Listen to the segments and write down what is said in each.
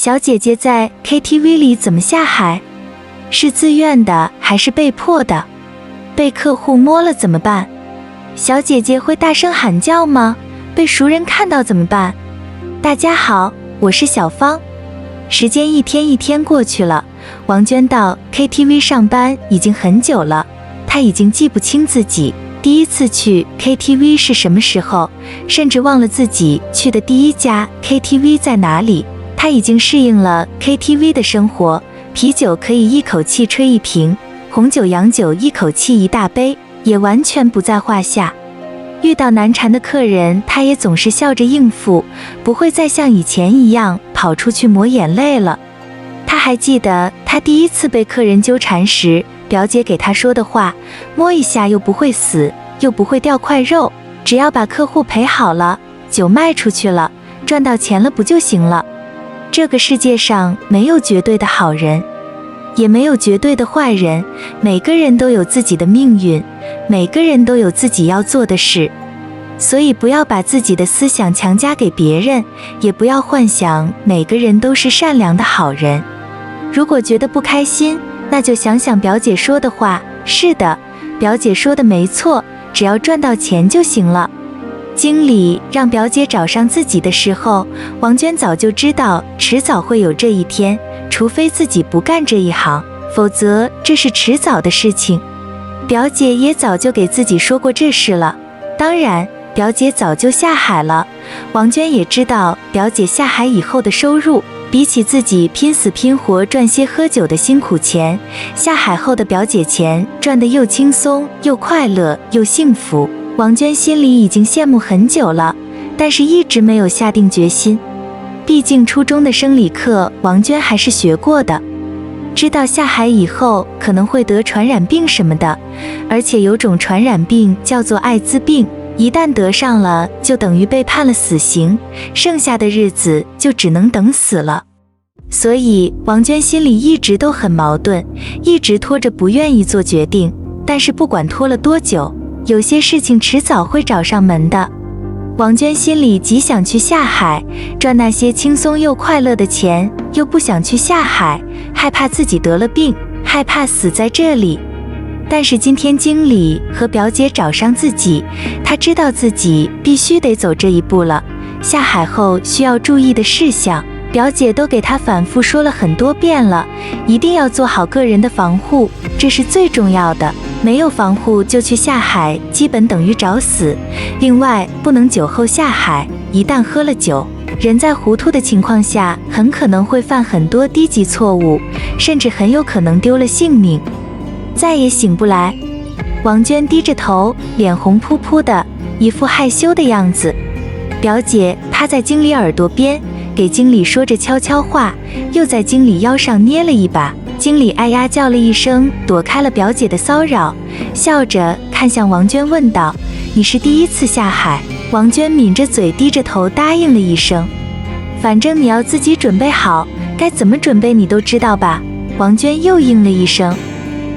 小姐姐在 KTV 里怎么下海？是自愿的还是被迫的？被客户摸了怎么办？小姐姐会大声喊叫吗？被熟人看到怎么办？大家好，我是小芳。时间一天一天过去了，王娟到 KTV 上班已经很久了，她已经记不清自己第一次去 KTV 是什么时候，甚至忘了自己去的第一家 KTV 在哪里。她已经适应了 KTV 的生活，啤酒可以一口气吹一瓶，红酒洋酒一口气一大杯，也完全不在话下。遇到难缠的客人，她也总是笑着应付，不会再像以前一样跑出去抹眼泪了。她还记得她第一次被客人纠缠时，表姐给她说的话：摸一下又不会死，又不会掉块肉，只要把客户陪好了，酒卖出去了，赚到钱了不就行了。这个世界上没有绝对的好人，也没有绝对的坏人，每个人都有自己的命运，每个人都有自己要做的事。所以不要把自己的思想强加给别人，也不要幻想每个人都是善良的好人。如果觉得不开心，那就想想表姐说的话，是的，表姐说的没错，只要赚到钱就行了。经理让表姐找上自己的时候，王娟早就知道迟早会有这一天，除非自己不干这一行，否则这是迟早的事情。表姐也早就给自己说过这事了，当然表姐早就下海了。王娟也知道表姐下海以后的收入比起自己拼死拼活赚些喝酒的辛苦钱，下海后的表姐钱赚得又轻松又快乐又幸福。王娟心里已经羡慕很久了，但是一直没有下定决心。毕竟初中的生理课王娟还是学过的，知道下海以后可能会得传染病什么的，而且有种传染病叫做艾滋病，一旦得上了就等于被判了死刑，剩下的日子就只能等死了。所以王娟心里一直都很矛盾，一直拖着不愿意做决定，但是不管拖了多久，有些事情迟早会找上门的。王娟心里极想去下海，赚那些轻松又快乐的钱，又不想去下海，害怕自己得了病，害怕死在这里。但是今天经理和表姐找上自己，她知道自己必须得走这一步了。下海后需要注意的事项，表姐都给她反复说了很多遍了，一定要做好个人的防护，这是最重要的。没有防护就去下海，基本等于找死。另外，不能酒后下海，一旦喝了酒，人在糊涂的情况下，很可能会犯很多低级错误，甚至很有可能丢了性命，再也醒不来。王娟低着头，脸红扑扑的，一副害羞的样子。表姐趴在经理耳朵边，给经理说着悄悄话，又在经理腰上捏了一把。经理哎呀叫了一声，躲开了表姐的骚扰，笑着看向王娟问道：你是第一次下海？王娟抿着嘴低着头答应了一声。反正你要自己准备好，该怎么准备你都知道吧？王娟又应了一声。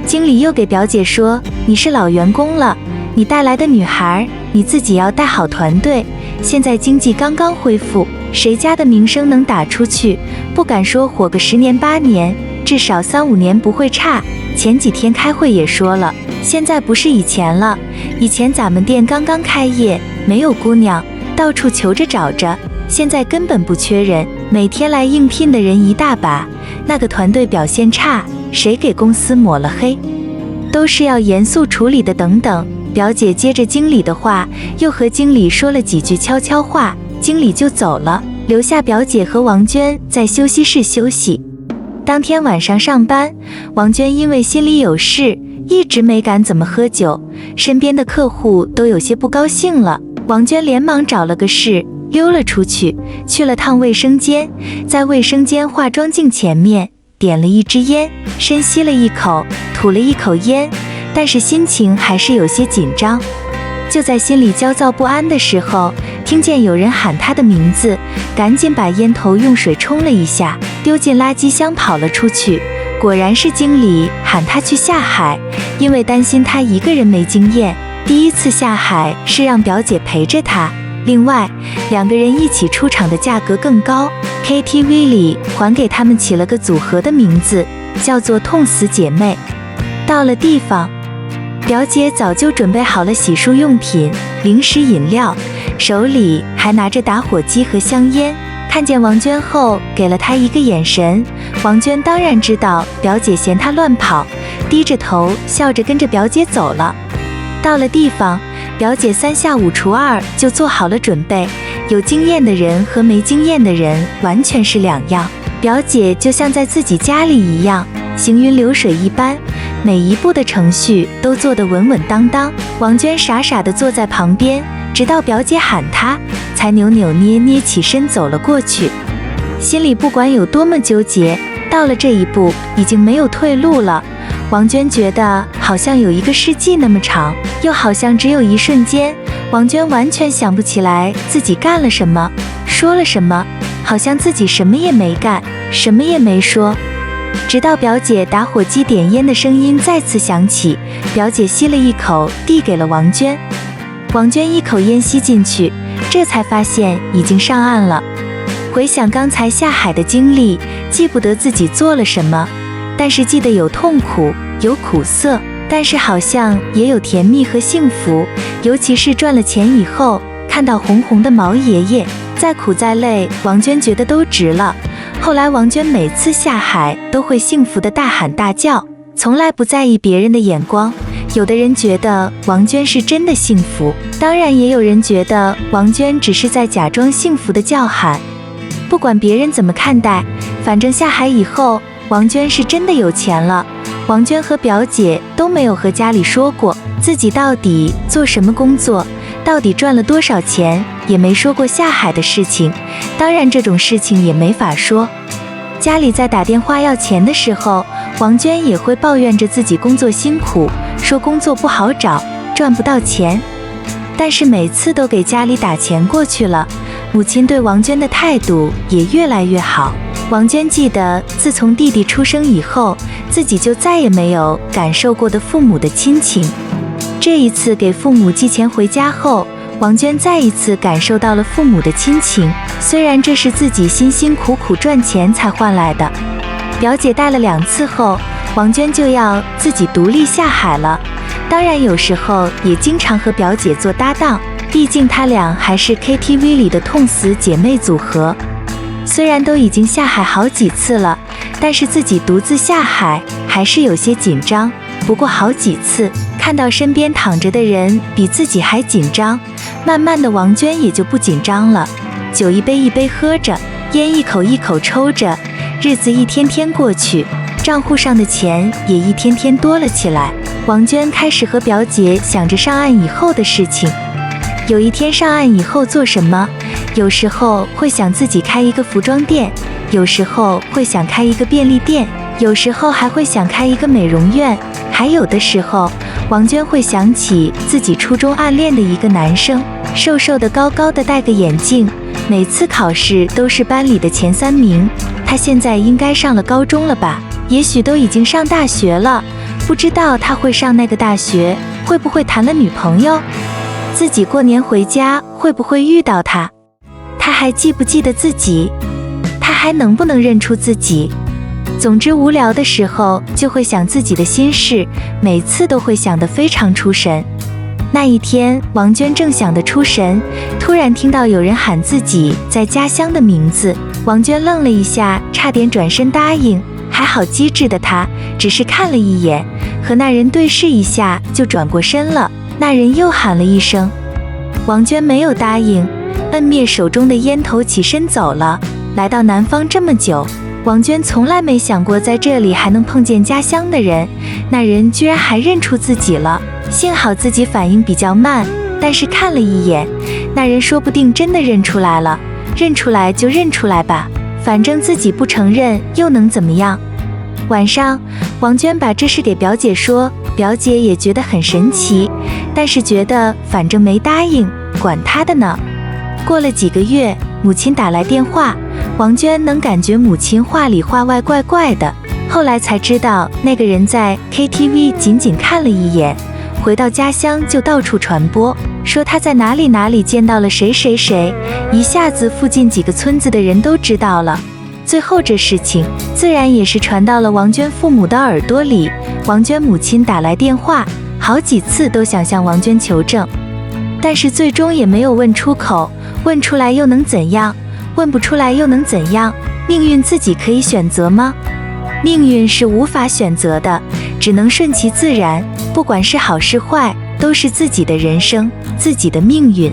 经理又给表姐说：你是老员工了，你带来的女孩，你自己要带好团队。现在经济刚刚恢复，谁家的名声能打出去？不敢说火个10年8年，至少3、5年不会差。前几天开会也说了，现在不是以前了，以前咱们店刚刚开业，没有姑娘，到处求着找着，现在根本不缺人，每天来应聘的人一大把。那个团队表现差，谁给公司抹了黑，都是要严肃处理的等等。表姐接着经理的话，又和经理说了几句悄悄话，经理就走了，留下表姐和王娟在休息室休息。当天晚上上班，王娟因为心里有事，一直没敢怎么喝酒，身边的客户都有些不高兴了。王娟连忙找了个事溜了出去，去了趟卫生间，在卫生间化妆镜前面点了一支烟，深吸了一口，吐了一口烟，但是心情还是有些紧张。就在心里焦躁不安的时候，听见有人喊他的名字，赶紧把烟头用水冲了一下，丢进垃圾箱跑了出去。果然是经理喊他去下海，因为担心他一个人没经验，第一次下海是让表姐陪着他，另外，两个人一起出场的价格更高。KTV 里还给他们起了个组合的名字，叫做痛死姐妹。到了地方，表姐早就准备好了洗漱用品、零食饮料，手里还拿着打火机和香烟。看见王娟后，给了她一个眼神。王娟当然知道表姐嫌她乱跑，低着头笑着跟着表姐走了。到了地方，表姐3下5除2就做好了准备。有经验的人和没经验的人完全是两样。表姐就像在自己家里一样，行云流水一般，每一步的程序都做得稳稳当当。王娟傻傻地坐在旁边，直到表姐喊她，才扭扭捏捏起身走了过去。心里不管有多么纠结，到了这一步已经没有退路了。王娟觉得好像有一个世纪那么长，又好像只有一瞬间。王娟完全想不起来自己干了什么，说了什么，好像自己什么也没干，什么也没说。直到表姐打火机点烟的声音再次响起，表姐吸了一口，递给了王娟。王娟一口烟吸进去，这才发现已经上岸了。回想刚才下海的经历，记不得自己做了什么，但是记得有痛苦，有苦涩，但是好像也有甜蜜和幸福。尤其是赚了钱以后，看到红红的毛爷爷，再苦再累，王娟觉得都值了。后来王娟每次下海都会幸福的大喊大叫，从来不在意别人的眼光。有的人觉得王娟是真的幸福，当然也有人觉得王娟只是在假装幸福的叫喊。不管别人怎么看待，反正下海以后，王娟是真的有钱了。王娟和表姐都没有和家里说过自己到底做什么工作，到底赚了多少钱，也没说过下海的事情。当然这种事情也没法说。家里在打电话要钱的时候，王娟也会抱怨着自己工作辛苦，说工作不好找，赚不到钱。但是每次都给家里打钱过去了，母亲对王娟的态度也越来越好。王娟记得自从弟弟出生以后，自己就再也没有感受过的父母的亲情。这一次给父母寄钱回家后，王娟再一次感受到了父母的亲情，虽然这是自己辛辛苦苦赚钱才换来的。表姐带了2次后，王娟就要自己独立下海了。当然有时候也经常和表姐做搭档，毕竟她俩还是 KTV 里的痛死姐妹组合。虽然都已经下海好几次了，但是自己独自下海还是有些紧张。不过好几次看到身边躺着的人比自己还紧张，慢慢的王娟也就不紧张了。酒一杯一杯喝着，烟一口一口抽着，日子一天天过去，账户上的钱也一天天多了起来。王娟开始和表姐想着上岸以后的事情。有一天上岸以后做什么？有时候会想自己开一个服装店，有时候会想开一个便利店，有时候还会想开一个美容院，还有的时候，王娟会想起自己初中暗恋的一个男生，瘦瘦的高高的，戴个眼镜，每次考试都是班里的前3名。他现在应该上了高中了吧，也许都已经上大学了，不知道他会上那个大学，会不会谈了女朋友？自己过年回家会不会遇到他？他还记不记得自己？他还能不能认出自己？总之无聊的时候就会想自己的心事，每次都会想得非常出神。那一天，王娟正想得出神，突然听到有人喊自己在家乡的名字。王娟愣了一下，差点转身答应。还好机智的她只是看了一眼，和那人对视一下就转过身了。那人又喊了一声，王娟没有答应，摁灭手中的烟头起身走了。来到南方这么久，王娟从来没想过在这里还能碰见家乡的人，那人居然还认出自己了。幸好自己反应比较慢，但是看了一眼，那人说不定真的认出来了。认出来就认出来吧，反正自己不承认又能怎么样？晚上，王娟把这事给表姐说，表姐也觉得很神奇，但是觉得反正没答应，管他的呢。过了几个月，母亲打来电话，王娟能感觉母亲话里话外怪怪的，后来才知道那个人在 KTV 仅仅看了一眼，回到家乡就到处传播，说他在哪里哪里见到了谁谁谁，一下子附近几个村子的人都知道了。最后这事情自然也是传到了王娟父母的耳朵里。王娟母亲打来电话，好几次都想向王娟求证，但是最终也没有问出口。问出来又能怎样？问不出来又能怎样？命运自己可以选择吗？命运是无法选择的，只能顺其自然。不管是好是坏，都是自己的人生，自己的命运。